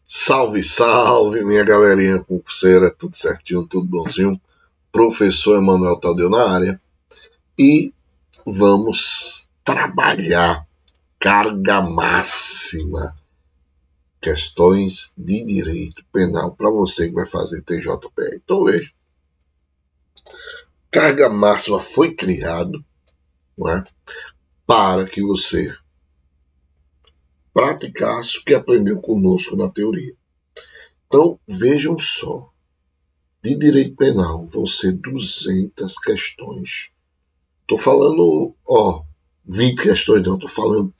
Salve, salve, minha galerinha concurseira, tudo certinho, tudo bonzinho. Professor Emanuel Tadeu na área. E vamos trabalhar carga máxima, questões de direito penal, para você que vai fazer TJPR. Então veja, carga máxima foi criado, não é, para que você praticasse o que aprendeu conosco na teoria. Então vejam só, de direito penal vão ser 200 questões. Estou falando, 20 questões não, estou falando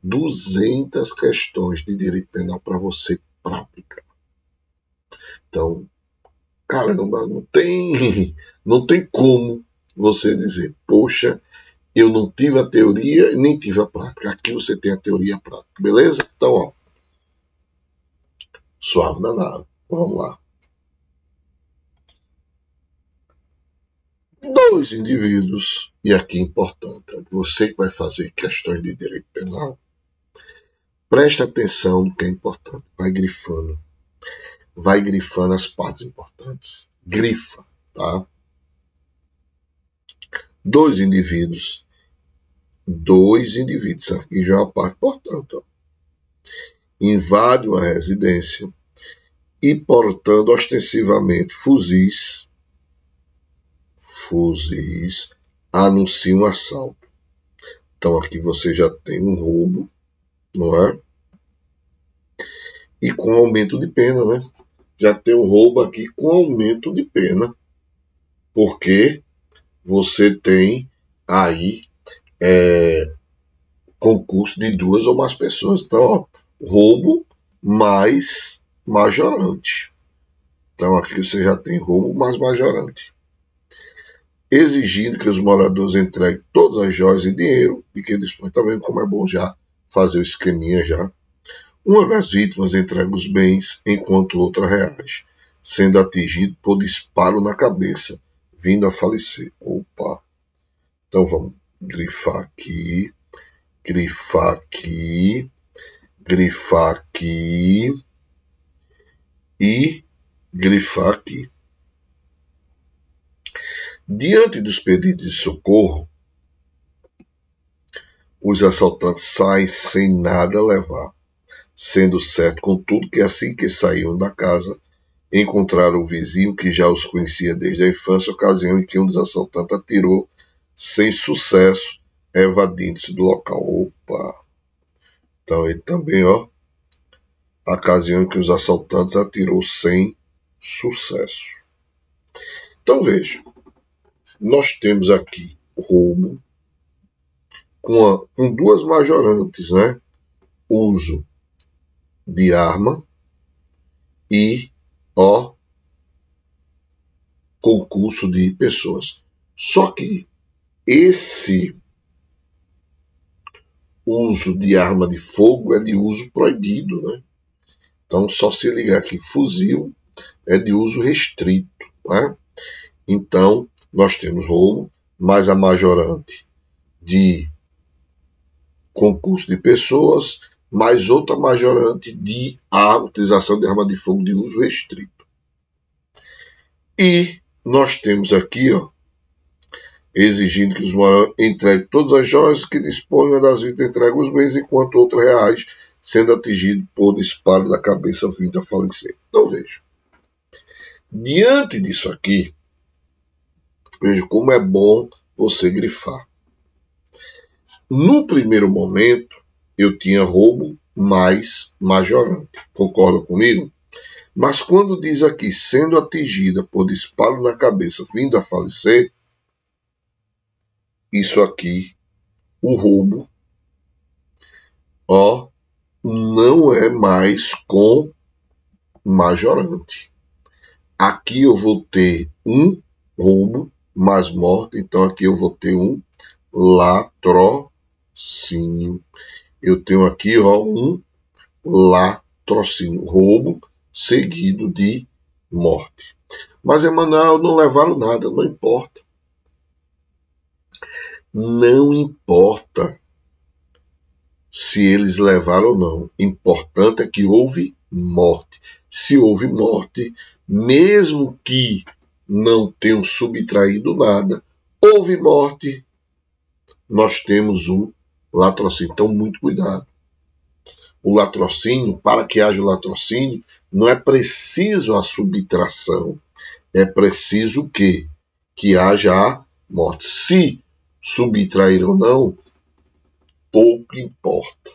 200 questões de direito penal para você praticar. Então, caramba, não tem como você dizer, poxa, eu não tive a teoria e nem tive a prática. Aqui você tem a teoria e a prática, beleza? Então, suave da nave. Vamos lá. Dois indivíduos, e aqui é importante, você que vai fazer questões de direito penal, preste atenção no que é importante, vai grifando as partes importantes, grifa, tá? Dois indivíduos, aqui já é uma parte importante, invade uma residência e portando ostensivamente fuzis, anuncia um assalto. Então aqui você já tem um roubo, não é? E com aumento de pena, né? Já tem um roubo aqui com aumento de pena, porque você tem aí concurso de duas ou mais pessoas. Então, roubo mais majorante. Então aqui você já tem roubo mais majorante. Exigindo que os moradores entreguem todas as joias e dinheiro de que dispõem. Está vendo como é bom já fazer o esqueminha já. Uma das vítimas entrega os bens, enquanto outra reage, sendo atingido por disparo na cabeça, vindo a falecer. Opa! Então vamos grifar aqui e grifar aqui. Diante dos pedidos de socorro, os assaltantes saem sem nada levar, sendo certo, contudo, que assim que saíam da casa, encontraram o vizinho que já os conhecia desde a infância, ocasião em que um dos assaltantes atirou sem sucesso, evadindo-se do local. Opa! Então ele também, a ocasião em que os assaltantes atirou sem sucesso. Então veja, nós temos aqui roubo com duas majorantes, né? Uso de arma e concurso de pessoas. Só que esse uso de arma de fogo é de uso proibido, né? Então, só se ligar aqui, fuzil é de uso restrito, né? Então, nós temos roubo, mais a majorante de concurso de pessoas, mais outra majorante de utilização de arma de fogo de uso restrito. E nós temos aqui, exigindo que os moradores entreguem todas as joias que disponham das vítimas, entregam os bens, enquanto outro reage, sendo atingido por disparo da cabeça, vindo a falecer. Então veja, diante disso aqui, veja como é bom você grifar. No primeiro momento, eu tinha roubo mais majorante. Concorda comigo? Mas quando diz aqui, sendo atingida por disparo na cabeça, vindo a falecer, isso aqui, o roubo, não é mais com majorante. Aqui eu vou ter um roubo mais morte, então aqui eu vou ter um latrocínio. Eu tenho aqui um latrocínio, roubo seguido de morte. Mas, Emanuel, não levaram nada, não importa. Não importa. se eles levaram ou não. Importante é que houve morte. Se houve morte, mesmo que não tenham subtraído nada, houve morte, nós temos um latrocínio. Então, muito cuidado. O latrocínio, para que haja o latrocínio, não é preciso a subtração. É preciso que haja a morte. Se subtrair ou não, pouco importa.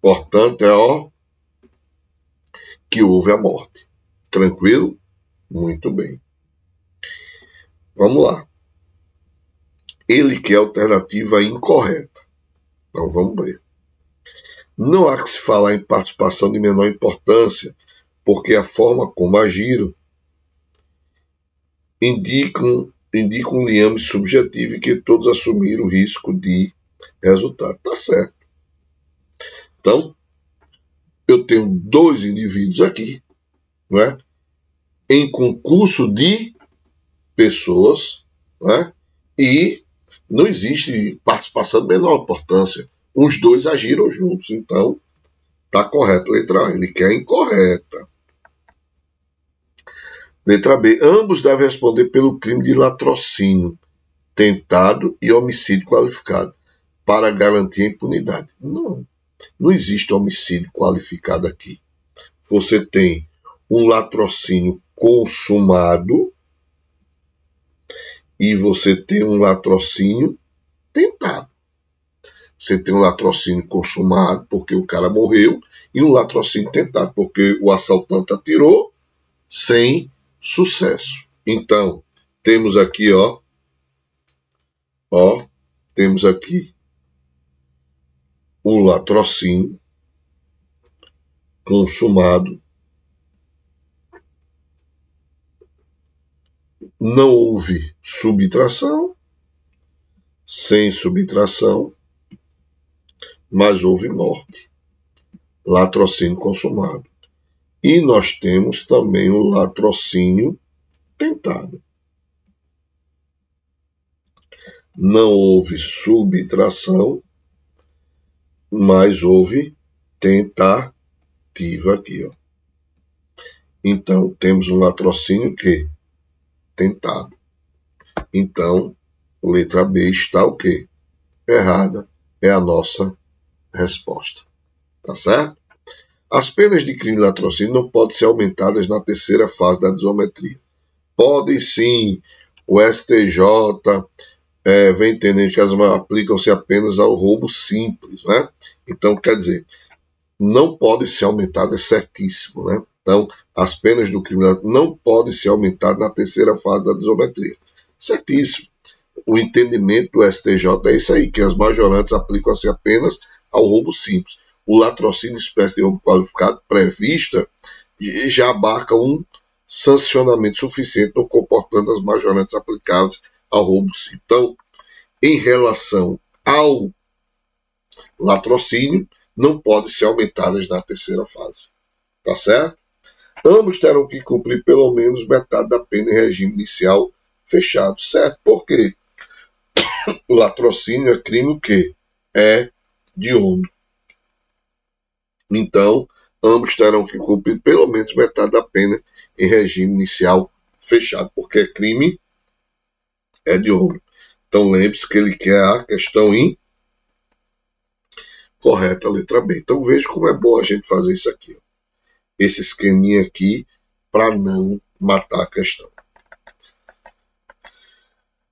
Portanto, que houve a morte. Tranquilo? Muito bem. Vamos lá. Ele quer a alternativa incorreta. Então, vamos ver. Não há que se falar em participação de menor importância, porque a forma como agiram indica um liame subjetivo e que todos assumiram o risco de resultado. Tá certo. Então, eu tenho dois indivíduos aqui, não é? Em concurso de pessoas, não é? E não existe participação de menor importância. Os dois agiram juntos, então tá correto. Letra A, ele quer incorreta. Letra B, ambos devem responder pelo crime de latrocínio, tentado e homicídio qualificado, para garantir a impunidade. Não existe homicídio qualificado aqui. Você tem um latrocínio consumado e você tem um latrocínio tentado. Você tem um latrocínio consumado porque o cara morreu e um latrocínio tentado porque o assaltante atirou sem sucesso. Então, temos aqui, temos aqui o latrocínio consumado. Não houve subtração, sem subtração, mas houve morte. Latrocínio consumado. E nós temos também o latrocínio tentado. Não houve subtração, mas houve tentativa aqui. Então, temos um latrocínio que? Tentado. Então, letra B está o quê? Errada. É a nossa resposta. Tá certo? As penas de crime de latrocínio não podem ser aumentadas na terceira fase da desometria. Podem sim. O STJ vem entendendo que elas aplicam-se apenas ao roubo simples, né? Então, quer dizer, não pode ser aumentado, é certíssimo, né? Então, as penas do crime não podem ser aumentadas na terceira fase da desometria. Certíssimo. O entendimento do STJ é isso aí, que as majorantes aplicam-se apenas ao roubo simples. O latrocínio, espécie de roubo qualificado, prevista, já abarca um sancionamento suficiente no comportando as majorantes aplicáveis ao roubo simples. Então, em relação ao latrocínio, não podem ser aumentadas na terceira fase. Tá certo? Ambos terão que cumprir pelo menos metade da pena em regime inicial fechado. Certo? Por quê? O latrocínio é crime que é hediondo. Então, ambos terão que cumprir pelo menos metade da pena em regime inicial fechado, porque é crime hediondo. Então, lembre-se que ele quer a questão incorreta, a letra B. Então, veja como é bom a gente fazer isso aqui. Esse esqueminha aqui, para não matar a questão.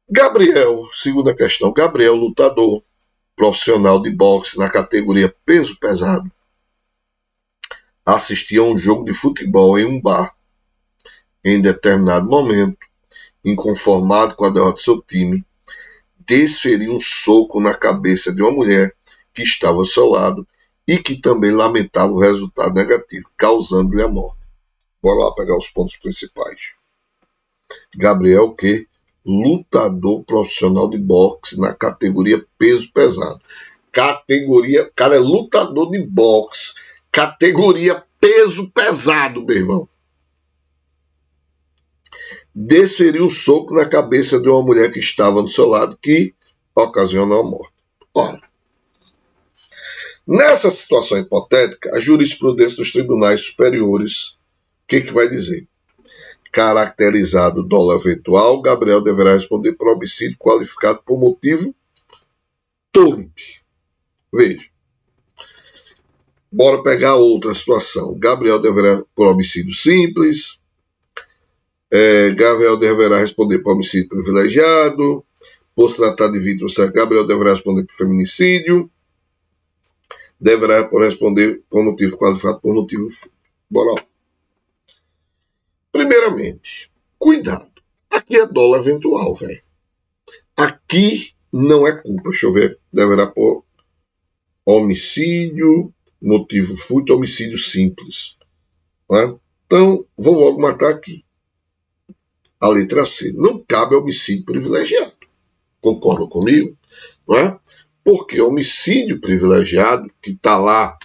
Gabriel, segunda questão. Gabriel, lutador profissional de boxe na categoria peso pesado, assistia a um jogo de futebol em um bar. Em determinado momento, inconformado com a derrota de seu time, desferiu um soco na cabeça de uma mulher que estava ao seu lado e que também lamentava o resultado negativo, causando-lhe a morte. Bora lá pegar os pontos principais. Gabriel, que lutador profissional de boxe na categoria peso pesado. Categoria, cara, é lutador de boxe, categoria peso pesado, meu irmão. Desferiu um soco na cabeça de uma mulher que estava do seu lado, que ocasionou a morte. Ora, Nessa situação hipotética, a jurisprudência dos tribunais superiores, o que vai dizer? Caracterizado dolo eventual, Gabriel deverá responder por homicídio qualificado por motivo torpe. Veja. Bora pegar outra situação. Gabriel deverá por homicídio simples. Gabriel deverá responder por homicídio privilegiado. Por se tratar de vítima certa, Gabriel deverá responder por feminicídio. Deverá responder por motivo qualificado por motivo bora lá. Primeiramente, cuidado. Aqui é dolo eventual, velho. Aqui não é culpa. Deixa eu ver. Deverá por homicídio, motivo fútil, homicídio simples. Né? Então, vamos logo matar aqui. A letra C. Não cabe homicídio privilegiado. Concordam comigo? Não é? Porque homicídio privilegiado, que está lá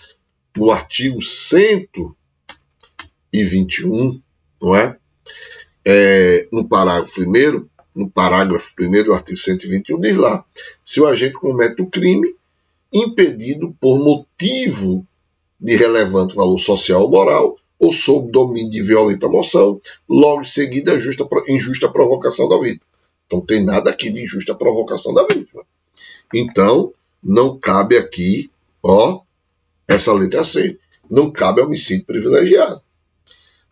no artigo 121, não é? No parágrafo 1º do artigo 121, diz lá, se o agente comete o crime impedido por motivo de relevante valor social ou moral, ou sob domínio de violenta moção, logo em seguida injusta provocação da vítima. Então tem nada aqui de injusta provocação da vítima. Então, não cabe aqui, essa letra C. Não cabe homicídio privilegiado.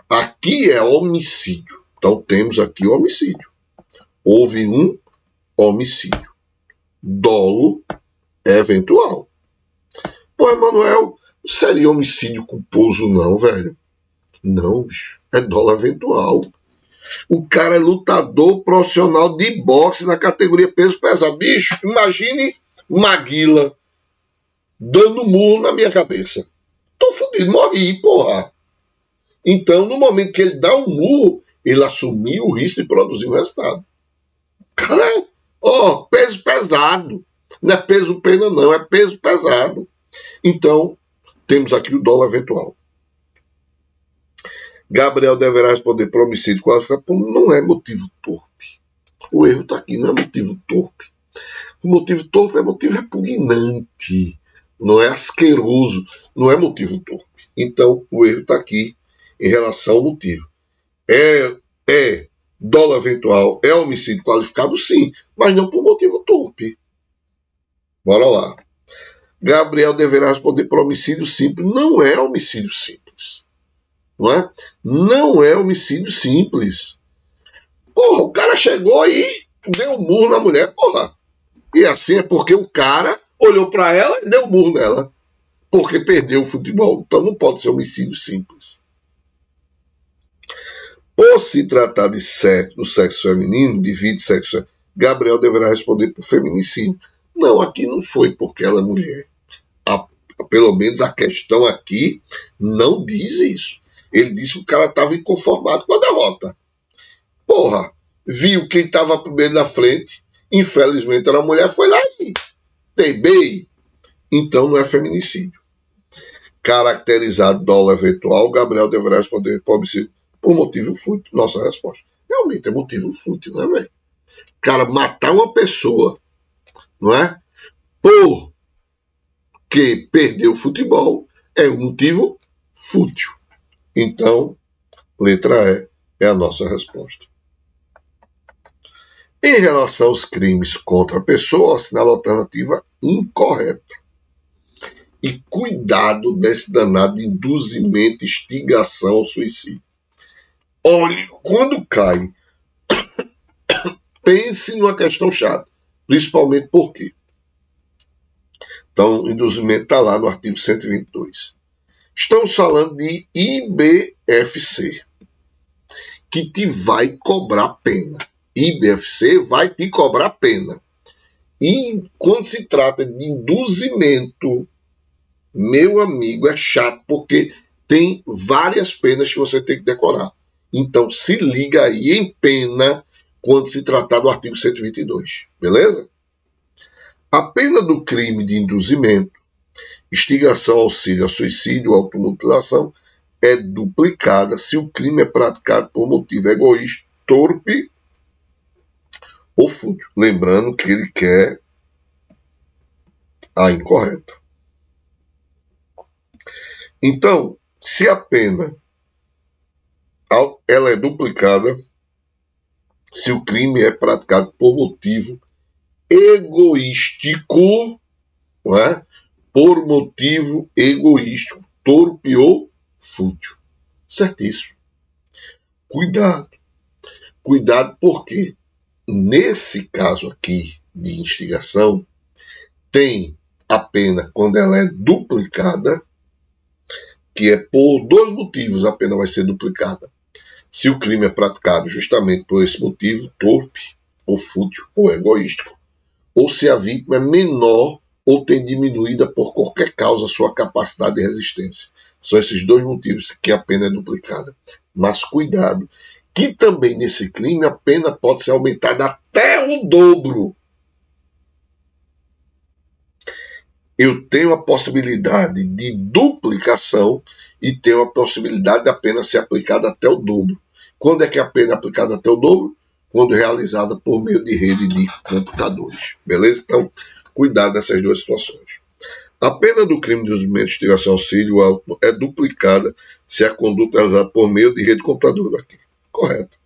Aqui é homicídio. Então, temos aqui o homicídio. Houve um homicídio. Dolo eventual. Pô, Emanuel, seria homicídio culposo não, velho? Não, bicho. É dolo eventual. O cara é lutador profissional de boxe na categoria peso pesado. Bicho, imagine Maguila dando murro na minha cabeça. Tô fudido, morri, porra. Então, no momento que ele dá um murro, ele assumiu o risco de produzir o resultado. Cara, peso pesado. Não é peso pena, não, é peso pesado. Então, temos aqui o dolo eventual. Gabriel deverá responder por homicídio qualificado. Não é motivo torpe. O erro está aqui, não é motivo torpe. O motivo torpe é motivo repugnante. Não é asqueroso. Não é motivo torpe. Então, o erro está aqui em relação ao motivo. É dolo eventual, é homicídio qualificado, sim, mas não por motivo torpe. Bora lá. Gabriel deverá responder por homicídio simples. Não é homicídio simples. Não é? Não é homicídio simples. Porra, o cara chegou e deu um murro na mulher, porra. E assim é porque o cara olhou para ela e deu um murro nela. Porque perdeu o futebol. Então não pode ser homicídio simples. Por se tratar do sexo feminino, de vida sexual, Gabriel deverá responder por feminicídio. Não, aqui não foi porque ela é mulher. Pelo menos a questão aqui não diz isso. Ele disse que o cara estava inconformado com a derrota. Porra, viu quem estava primeiro na frente, infelizmente era a mulher, foi lá e teimei. Então não é feminicídio. Caracterizado dolo eventual, Gabriel deverá responder por homicídio por motivo fútil. Nossa resposta. Realmente é motivo fútil, não é, velho? O cara matar uma pessoa, não é? Por que perdeu o futebol é um motivo fútil. Então, letra E é a nossa resposta. Em relação aos crimes contra a pessoa, assinala a alternativa incorreta. E cuidado desse danado de induzimento, instigação ao suicídio. Olhe, quando cai, pense numa questão chata, principalmente por quê? Então, o induzimento está lá no artigo 122. Estamos falando de IBFC, que te vai cobrar pena. IBFC vai te cobrar pena. E quando se trata de induzimento, meu amigo, é chato, porque tem várias penas que você tem que decorar. Então, se liga aí em pena quando se tratar do artigo 122. Beleza? A pena do crime de induzimento, instigação, auxílio a suicídio ou automutilação é duplicada se o crime é praticado por motivo egoísta, torpe ou fútil. Lembrando que ele quer a incorreta. Então, se a pena ela é duplicada, se o crime é praticado por motivo egoístico, não é? Por motivo egoístico, torpe ou fútil. Certíssimo. Cuidado. Cuidado porque, nesse caso aqui de instigação, tem a pena quando ela é duplicada, que é por dois motivos a pena vai ser duplicada. Se o crime é praticado justamente por esse motivo, torpe, ou fútil, ou egoístico, ou se a vítima é menor ou tem diminuída por qualquer causa sua capacidade de resistência. São esses dois motivos que a pena é duplicada. Mas cuidado, que também nesse crime a pena pode ser aumentada até o dobro. Eu tenho a possibilidade de duplicação e tenho a possibilidade da pena ser aplicada até o dobro. Quando é que a pena é aplicada até o dobro? Quando realizada por meio de rede de computadores. Beleza? Então, cuidado dessas duas situações. A pena do crime de induzimentos de instigação ao auxílio é duplicada se a conduta é realizada por meio de rede de computador. Aqui. Correto.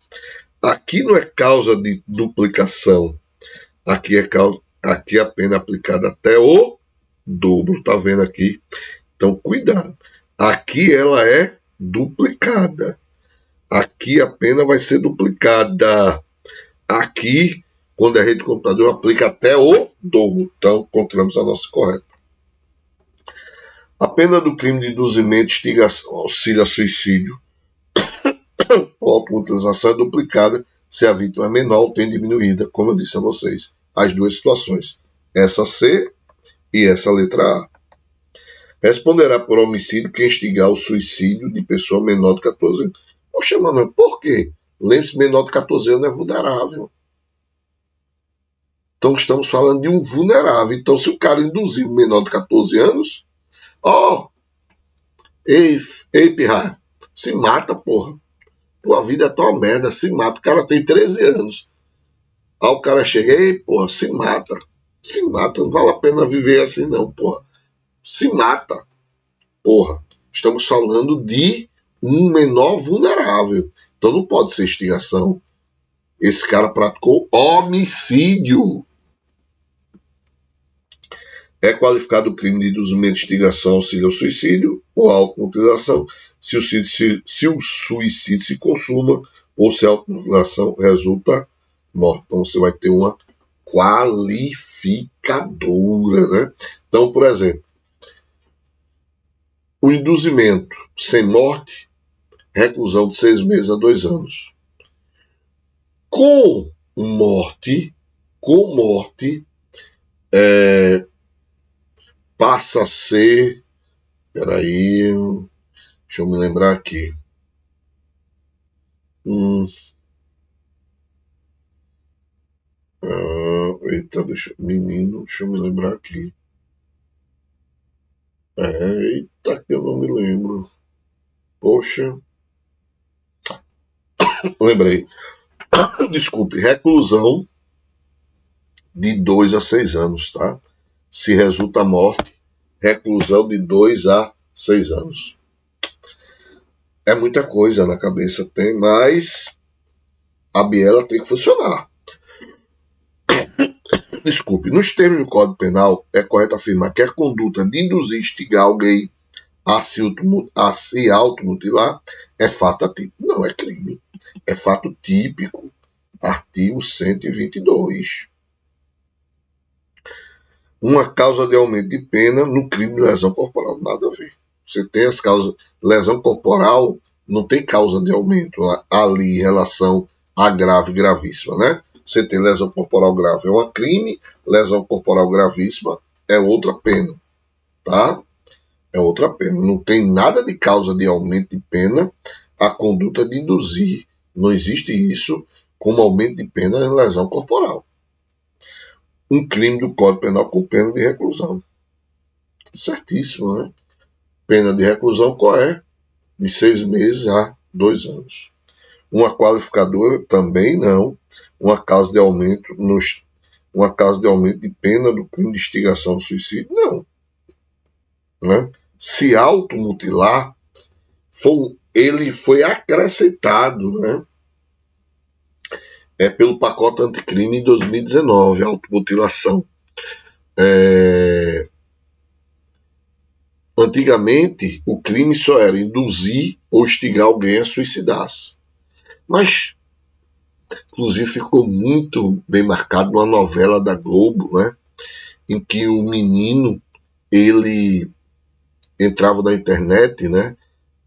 Aqui não é causa de duplicação. Aqui a pena é aplicada até o dobro. Tá vendo aqui? Então, cuidado. Aqui ela é duplicada. Aqui a pena vai ser duplicada. Aqui, quando é rede de computador, aplica até o dobro. Então, encontramos a nossa correta. A pena do crime de induzimento, instigação, auxílio a suicídio ou automutilação é duplicada se a vítima é menor ou tem diminuída, como eu disse a vocês. As duas situações. Essa C e essa letra A. Responderá por homicídio quem instigar o suicídio de pessoa menor de 14 anos. Poxa, mano, por quê? Lembre-se, menor de 14 anos é vulnerável. Então estamos falando de um vulnerável. Então se o cara induzir um menor de 14 anos, ei, pirra, se mata, porra. Tua vida é tua merda, se mata. O cara tem 13 anos. Aí o cara chega, ei, porra, se mata. Se mata, não vale a pena viver assim não, porra. Se mata. Porra, estamos falando de um menor vulnerável. Então não pode ser instigação. Esse cara praticou homicídio. É qualificado o crime de induzimento, instigação, auxílio ao suicídio ou automutilação se o suicídio se consuma ou se a automutilação resulta morte. Então você vai ter uma qualificadora, né? Então, por exemplo, o induzimento sem morte, reclusão de 6 meses a 2 anos. Com morte, passa a ser. Peraí, deixa eu me lembrar aqui. Eita, deixa eu me lembrar aqui. Eita, que eu não me lembro. Poxa. Lembrei. Desculpe, reclusão de 2 a 6 anos, tá? Se resulta a morte, reclusão de 2 a 6 anos. É muita coisa na cabeça, tem, mas a biela tem que funcionar. Desculpe, nos termos do Código Penal, é correto afirmar que a conduta de induzir, instigar alguém a se automutilar é fato atípico. Não é crime. É fato típico. Artigo 122. Uma causa de aumento de pena no crime de lesão corporal. Nada a ver. Você tem as causas. Lesão corporal não tem causa de aumento ali em relação a grave e gravíssima, né? Você tem lesão corporal grave é um crime, lesão corporal gravíssima é outra pena, tá? É outra pena. Não tem nada de causa de aumento de pena a conduta de induzir. Não existe isso como aumento de pena em lesão corporal. Um crime do Código Penal com pena de reclusão. Certíssimo, né? Pena de reclusão qual é? De 6 meses a 2 anos. Uma qualificadora também não. Uma causa de aumento de pena do crime de instigação ao suicídio, não. Né? se automutilar, ele foi acrescentado, né? Pelo pacote anticrime em 2019, a automutilação. Antigamente, o crime só era induzir ou instigar alguém a suicidar-se. Mas, inclusive, ficou muito bem marcado numa novela da Globo, né? Em que o menino, ele entrava na internet, né?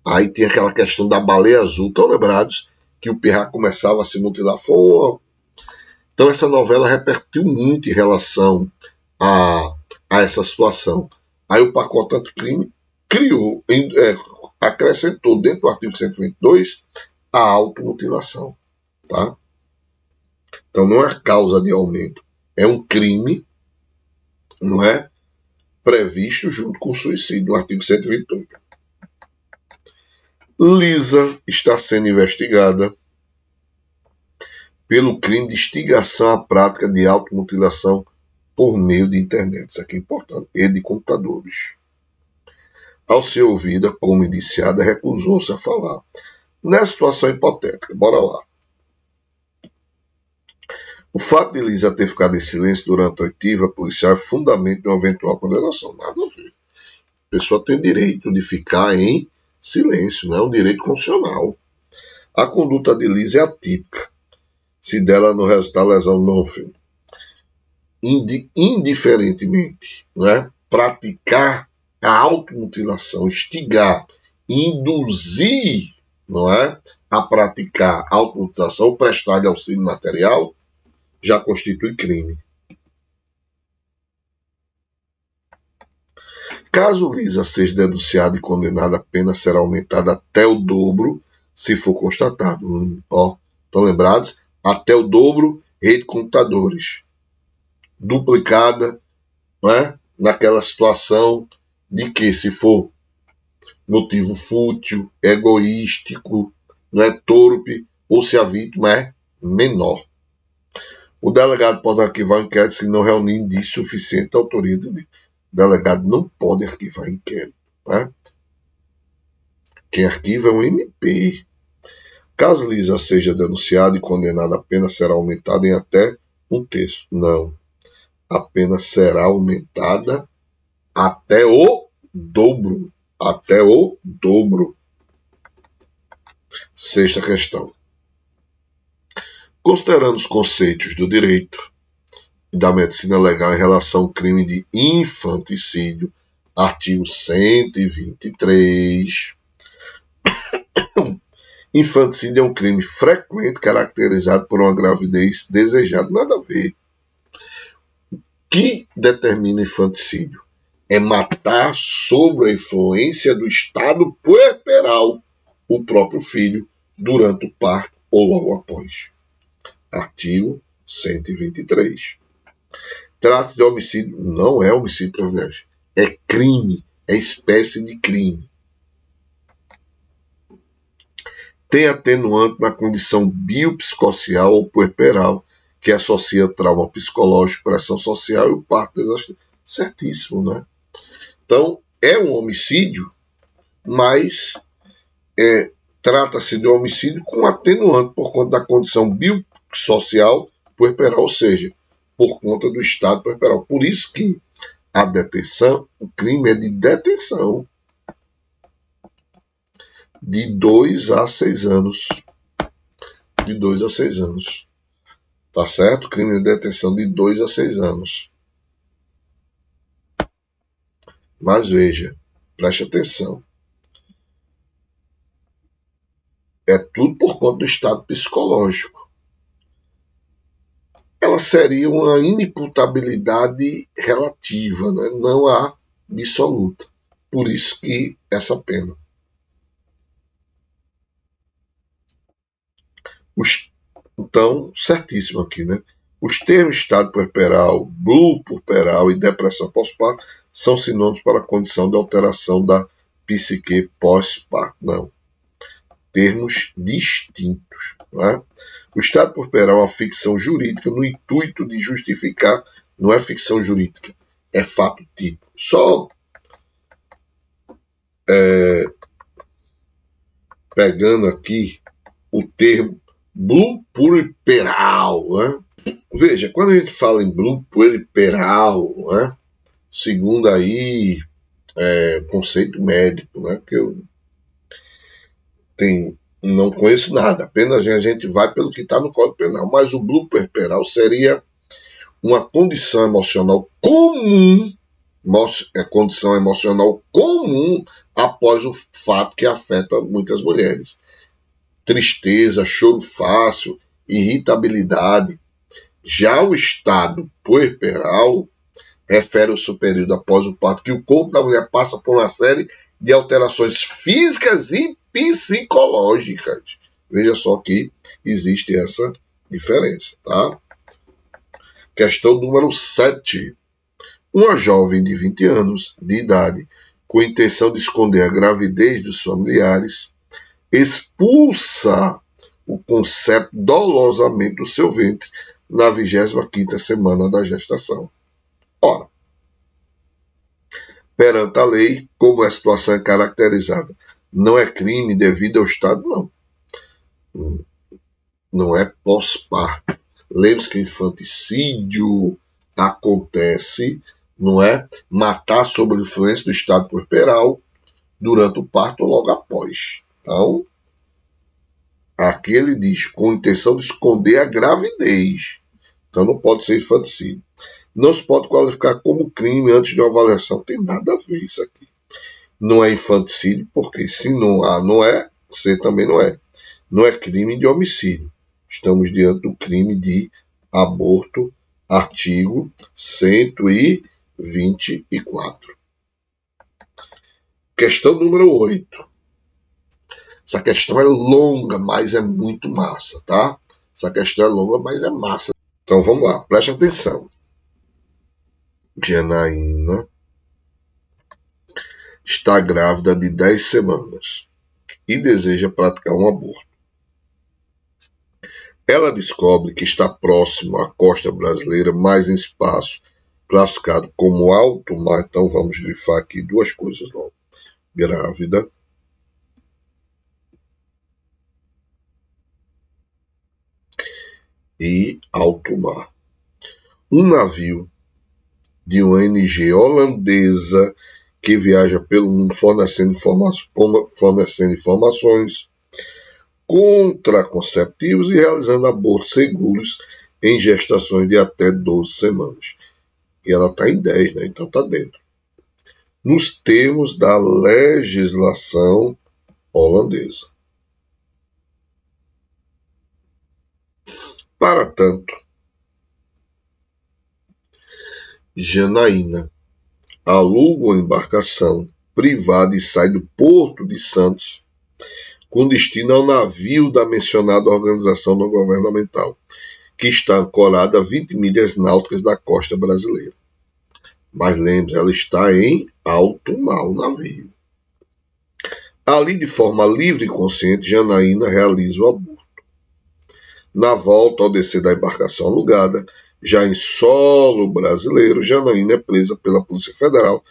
Aí tinha aquela questão da baleia azul, tão lembrados, que o Pirra começava a se mutilar. Então essa novela repercutiu muito em relação a essa situação. Aí o pacote anticrime acrescentou dentro do artigo 122 a automutilação. Tá? Então não é causa de aumento, é um crime, não é, previsto junto com o suicídio, no artigo 128. Lisa está sendo investigada pelo crime de instigação à prática de automutilação por meio de internet. Isso aqui é importante. E de computadores. Ao ser ouvida como indiciada, recusou-se a falar. Nessa situação hipotética, bora lá. O fato de Lisa ter ficado em silêncio durante a oitiva policial é fundamento de uma eventual condenação. Nada a ver. A pessoa tem direito de ficar em silêncio, não é um direito constitucional. A conduta de Lisa é atípica. Se dela não resultar lesão não ofende. Indiferentemente, né, praticar a automutilação, instigar, induzir, não é, a praticar a automutilação ou prestar de auxílio material, já constitui crime. Caso Lisa seja denunciada e condenada, a pena será aumentada até o dobro, se for constatado. Estão lembrados? Até o dobro, rede de computadores. Duplicada, não é? Naquela situação de que, se for motivo fútil, egoístico, não é, torpe, ou se a vítima é menor. O delegado pode arquivar o inquérito se não reunir indício suficiente da autoria do delito. O delegado não pode arquivar inquérito. Né? Quem arquiva é um MP. Caso Lisa seja denunciada e condenada, a pena será aumentada em até 1/3. Não. A pena será aumentada até o dobro. Até o dobro. Sexta questão. Considerando os conceitos do direito e da medicina legal em relação ao crime de infanticídio, artigo 123. Infanticídio é um crime frequente caracterizado por uma gravidez desejada. Nada a ver. O que determina infanticídio? É matar sob a influência do estado puerperal o próprio filho durante o parto ou logo após. Artigo 123. Trata-se de homicídio. Não é homicídio privilégio. É crime. É espécie de crime. Tem atenuante na condição biopsicossocial ou puerperal, que associa trauma psicológico, pressão social e o parto desastroso. Certíssimo, né? Então, é um homicídio, mas trata-se de um homicídio com atenuante por conta da condição biopsicossocial puerperal, ou seja, por conta do estado puerperal. Por isso que a detenção, o crime é de detenção de 2 a 6 anos. De 2 a 6 anos. Tá certo? Crime de detenção de 2 a 6 anos. Mas veja, preste atenção. É tudo por conta do estado psicológico. Ela seria uma inimputabilidade relativa, né? Não a absoluta. Por isso que essa pena. Então, certíssimo aqui, né? Os termos estado puerperal, blue puerperal e depressão pós-parto são sinônimos para a condição de alteração da psique pós-parto. Não. Termos distintos. Né? O estado puerperal é uma ficção jurídica no intuito de justificar, não é ficção jurídica, é fato típico. Só pegando aqui o termo Blue puerperal, né? Veja, quando a gente fala em Blue puerperal, né? Segundo aí conceito médico, né? Que eu não conheço nada, apenas a gente vai pelo que está no Código Penal. Mas o Blue puerperal seria uma condição emocional comum, condição emocional comum após o fato que afeta muitas mulheres. Tristeza, choro fácil, irritabilidade. Já o estado puerperal refere-se ao período após o parto que o corpo da mulher passa por uma série de alterações físicas e psicológicas. Veja só que existe essa diferença, tá? Questão número 7. Uma jovem de 20 anos de idade, com a intenção de esconder a gravidez dos familiares, expulsa o concepto dolosamente do seu ventre na 25ª semana da gestação. Ora, perante a lei, como a situação é caracterizada, não é crime devido ao Estado, não. Não é pós-parto. Lembre-se que o infanticídio acontece, não é? Matar sob a influência do estado puerperal durante o parto ou logo após. Então, aqui ele diz, com a intenção de esconder a gravidez. Então não pode ser infanticídio. Não se pode qualificar como crime antes de uma avaliação. Tem nada a ver isso aqui. Não é infanticídio, porque se não A não é, C também não é. Não é crime de homicídio. Estamos diante do crime de aborto, artigo 124. Questão número 8. Essa questão é longa, mas é muito massa, tá? Essa questão é longa, mas é massa. Então vamos lá, preste atenção. Janaína está grávida de 10 semanas e deseja praticar um aborto. Ela descobre que está próximo à costa brasileira, mas em espaço classificado como alto mar. Então vamos grifar aqui duas coisas logo. Grávida e alto mar. Um navio de uma ONG holandesa que viaja pelo mundo fornecendo informações contraconceptivos e realizando abortos seguros em gestações de até 12 semanas. E ela está em 10, né? Então está dentro. Nos termos da legislação holandesa. Para tanto, Janaína aluga uma embarcação privada e sai do Porto de Santos com destino ao navio da mencionada organização não governamental, que está ancorada a 20 milhas náuticas da costa brasileira. Mas lembre-se, ela está em alto mar, o navio. Ali, de forma livre e consciente, Janaína realiza o aborto. Na volta, ao descer da embarcação alugada, já em solo brasileiro, Janaína é presa pela Polícia Federal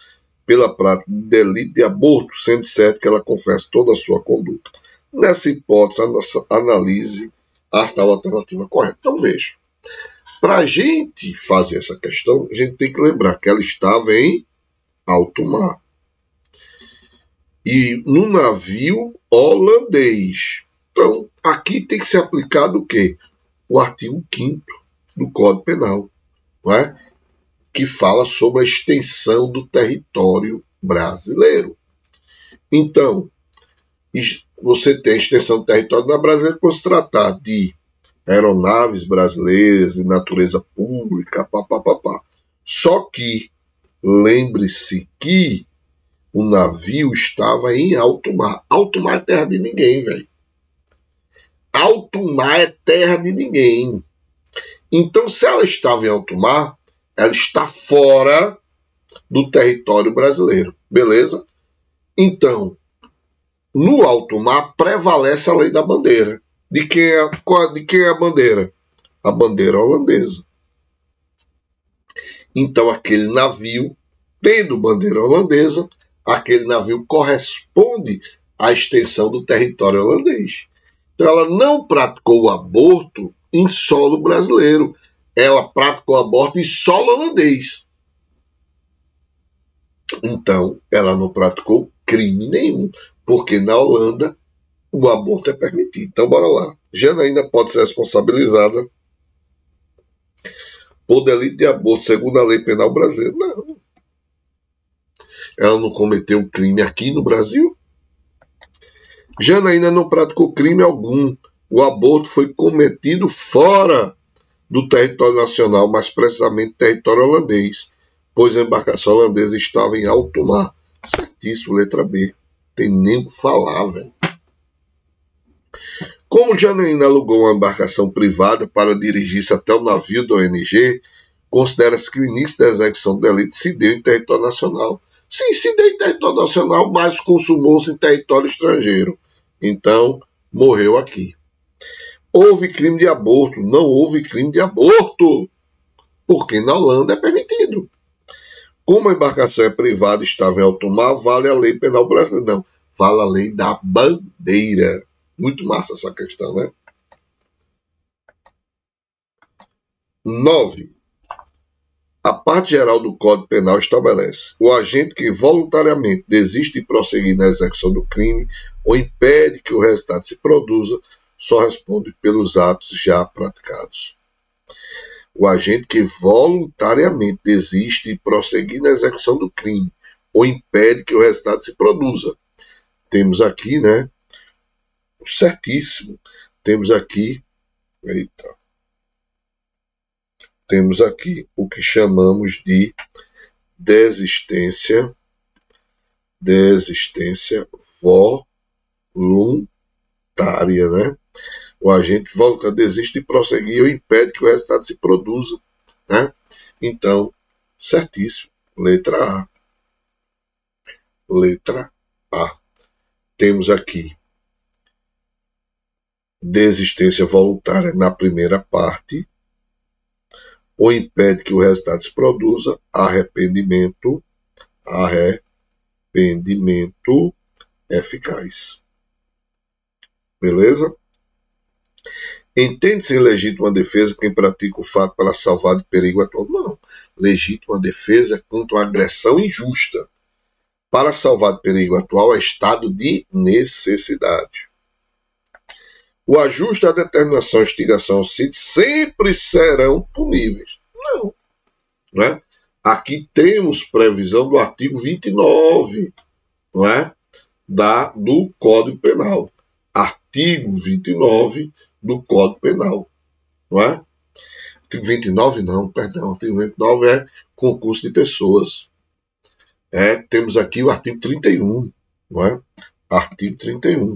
pela prática de delito de aborto, sendo certo que ela confessa toda a sua conduta. Nessa hipótese, analise a tal alternativa correta. Então, veja, para a gente fazer essa questão, a gente tem que lembrar que ela estava em alto mar. E no navio holandês. Então, aqui tem que ser aplicado o quê? O artigo 5º do Código Penal, não é? Que fala sobre a extensão do território brasileiro. Então, você tem a extensão do território brasileiro quando se tratar de aeronaves brasileiras de natureza pública, papapá. Só que, lembre-se que o navio estava em alto mar. Alto mar é terra de ninguém, velho. Alto mar é terra de ninguém. Então, se ela estava em alto mar, ela está fora do território brasileiro. Beleza? Então, no alto mar prevalece a lei da bandeira. De quem é a bandeira? A bandeira holandesa. Então, aquele navio, tendo bandeira holandesa, aquele navio corresponde a extensão do território holandês. Então, ela não praticou o aborto em solo brasileiro. Ela praticou o aborto em solo holandês. Então, ela não praticou crime nenhum, porque na Holanda o aborto é permitido. Então, bora lá. Janaína pode ser responsabilizada por delito de aborto, segundo a lei penal brasileira. Não. Ela não cometeu um crime aqui no Brasil. Janaína não praticou crime algum. O aborto foi cometido fora do território nacional, mais precisamente território holandês, pois a embarcação holandesa estava em alto mar. Certíssimo, letra B. Tem nem o que falar, velho. Como Janaína alugou uma embarcação privada para dirigir-se até o navio da ONG, considera-se que o início da execução do delito se deu em território nacional. Sim, se deu em território nacional, mas consumou-se em território estrangeiro. Então, morreu aqui. Houve crime de aborto? Não houve crime de aborto, porque na Holanda é permitido. Como a embarcação é privada e estava em alto mar, vale a lei penal brasileira. Não, vale a lei da bandeira. Muito massa essa questão, né? 9. A parte geral do Código Penal estabelece: o agente que voluntariamente desiste de prosseguir na execução do crime ou impede que o resultado se produza, só responde pelos atos já praticados. O agente que voluntariamente desiste de prosseguir na execução do crime ou impede que o resultado se produza. Temos aqui, né? Certíssimo. Temos aqui o que chamamos de desistência voluntária, né? O agente voluntário desiste de prosseguir ou impede que o resultado se produza, né? Então, certíssimo. Letra A. Letra A. Temos aqui desistência voluntária na primeira parte, ou impede que o resultado se produza, arrependimento eficaz. Beleza? Entende-se legítima defesa quem pratica o fato para salvar de perigo atual? Não. Legítima defesa é contra uma agressão injusta. Para salvar de perigo atual é estado de necessidade. O ajuste, a determinação, a instigação ao sítio sempre serão puníveis. Não. Né? Aqui temos previsão do artigo 29, não é? Do Código Penal. Artigo 29 do Código Penal. Não é? Artigo 29 não, perdão. Artigo 29 é concurso de pessoas. Temos aqui o artigo 31, não é? Artigo 31.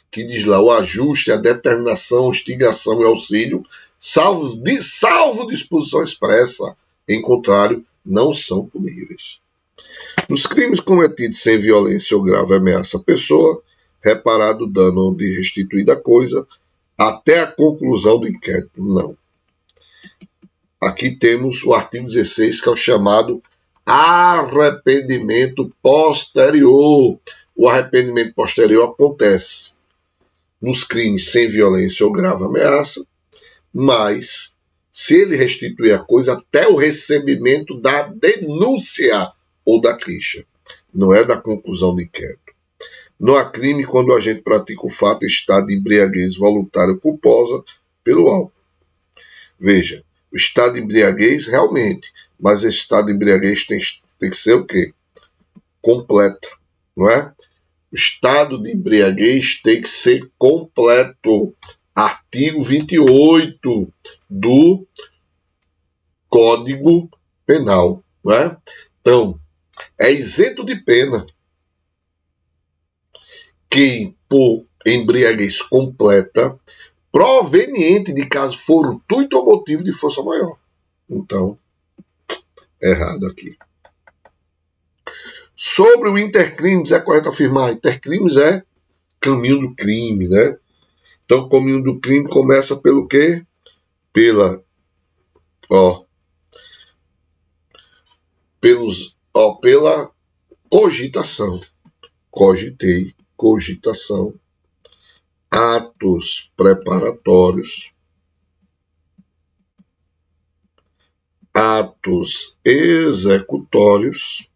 Que diz lá: o ajuste, a determinação, instigação e auxílio, salvo disposição expressa, em contrário, não são puníveis. Nos crimes cometidos sem violência ou grave ameaça à pessoa, reparado o dano ou de restituída a coisa, até a conclusão do inquérito, não. Aqui temos o artigo 16, que é o chamado arrependimento posterior. O arrependimento posterior acontece nos crimes sem violência ou grave ameaça, mas se ele restituir a coisa até o recebimento da denúncia ou da queixa, não é da conclusão do inquérito. Não há crime quando o agente pratica o fato em estado de embriaguez voluntária ou culposa pelo álcool. Veja, o estado de embriaguez realmente, mas esse estado de embriaguez tem que ser o quê? Completo, não é? O estado de embriaguez tem que ser completo. Artigo 28 do Código Penal, não é? Então, é isento de pena quem, por embriaguez completa, proveniente de caso fortuito ou motivo de força maior. Então, errado aqui. Sobre o intercrimes, é correto afirmar: intercrimes é caminho do crime, né? Então, o caminho do crime começa pelo quê? Pela cogitação. Cogitei cogitação, atos preparatórios, atos executórios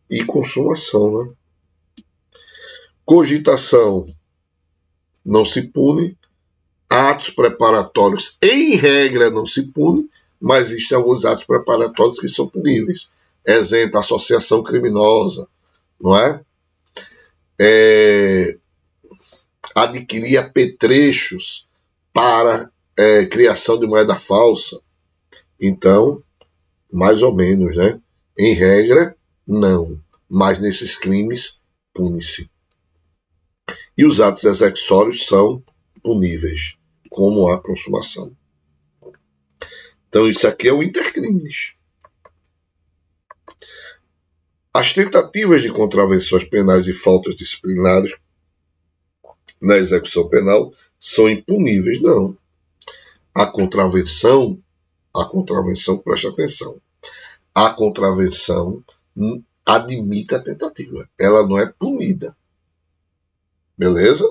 e consumação, né? Cogitação não se pune, atos preparatórios em regra não se pune, mas existem alguns atos preparatórios que são puníveis. Exemplo, associação criminosa, não é? Adquirir apetrechos para criação de moeda falsa. Então, mais ou menos, né? Em regra, não. Mas nesses crimes, pune-se. E os atos executórios são puníveis, como a consumação. Então, isso aqui é o intercrimes. As tentativas de contravenções penais e faltas disciplinares na execução penal são impuníveis, não. A contravenção, preste atenção, a contravenção admite a tentativa, ela não é punida. Beleza?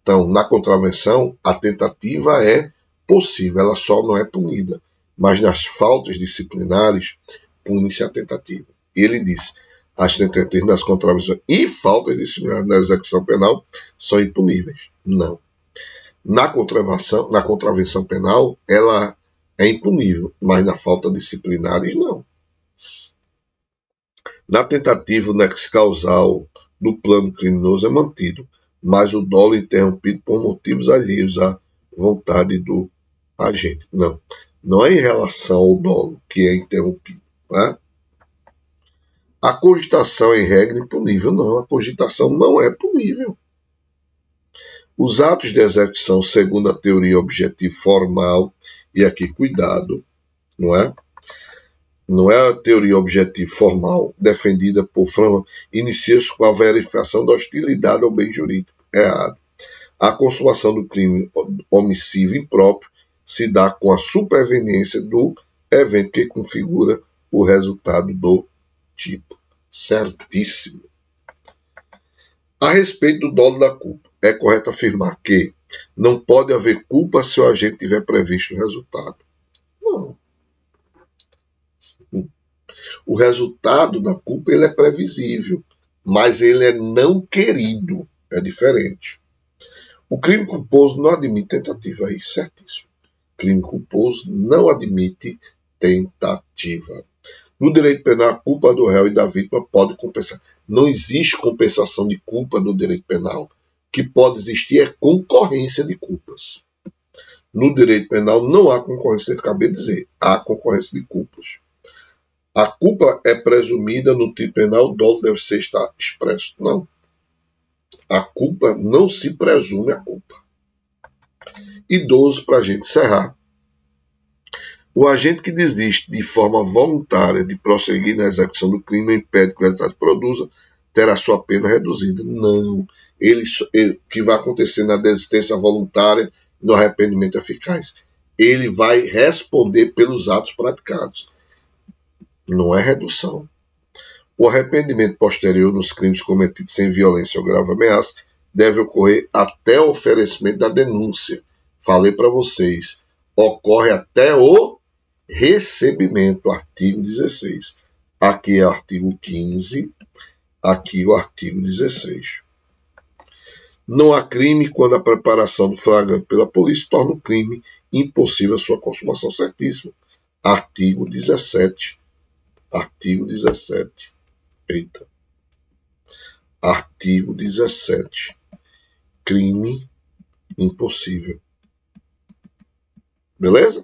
Então, na contravenção, a tentativa é possível, ela só não é punida. Mas nas faltas disciplinares, pune-se a tentativa. E ele diz, as tentativas das contravenções e faltas disciplinares na execução penal são impuníveis. Não. Na contravenção penal, ela é impunível, mas na falta disciplinares, não. Na tentativa, o nexo causal do plano criminoso é mantido, mas o dolo interrompido por motivos alheios à vontade do agente. Não. Não é em relação ao dolo que é interrompido. Né? A cogitação, em regra, é impunível. Não, a cogitação não é punível. Os atos de execução, segundo a teoria objetiva formal, e aqui cuidado, não é? Não é a teoria objetiva formal defendida por Franco, inicia-se com a verificação da hostilidade ao bem jurídico. Errado. A consumação do crime omissivo impróprio se dá com a superveniência do evento que configura o resultado do tipo. Certíssimo. A respeito do dolo da culpa, é correto afirmar que não pode haver culpa se o agente tiver previsto o resultado. Não. O resultado da culpa ele é previsível, mas ele é não querido. É diferente. O crime culposo não admite tentativa. Aí, certíssimo. O crime culposo não admite tentativa. No direito penal, a culpa do réu e da vítima pode compensar. Não existe compensação de culpa no direito penal. O que pode existir é concorrência de culpas. No direito penal não há concorrência, eu acabei de dizer, há concorrência de culpas. A culpa é presumida no tipo penal, o dolo deve ser estar expresso. Não. A culpa não se presume a culpa. E 12, para a gente encerrar. O agente que desiste de forma voluntária de prosseguir na execução do crime impede que o resultado se produza, terá sua pena reduzida. Não. O que vai acontecer na desistência voluntária, no arrependimento eficaz? Ele vai responder pelos atos praticados. Não é redução. O arrependimento posterior nos crimes cometidos sem violência ou grave ameaça deve ocorrer até o oferecimento da denúncia. Falei para vocês, ocorre até o recebimento, artigo 16. Aqui é o artigo 15, aqui o artigo 16. Não há crime quando a preparação do flagrante pela polícia torna o crime impossível a sua consumação. Certíssimo. Artigo 17. Artigo 17. Eita. Artigo 17. Crime impossível. Beleza?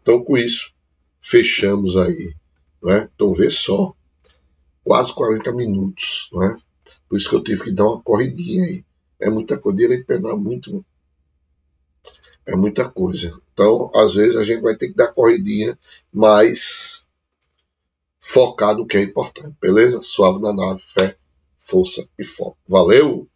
Então, com isso, fechamos aí. Né? Então, vê só. Quase 40 minutos. Né? Por isso que eu tive que dar uma corridinha aí. É muita coisa. Direito penal é muita coisa. Então, às vezes, a gente vai ter que dar corridinha, mas focar no que é importante. Beleza? Suave na nave, fé, força e foco. Valeu!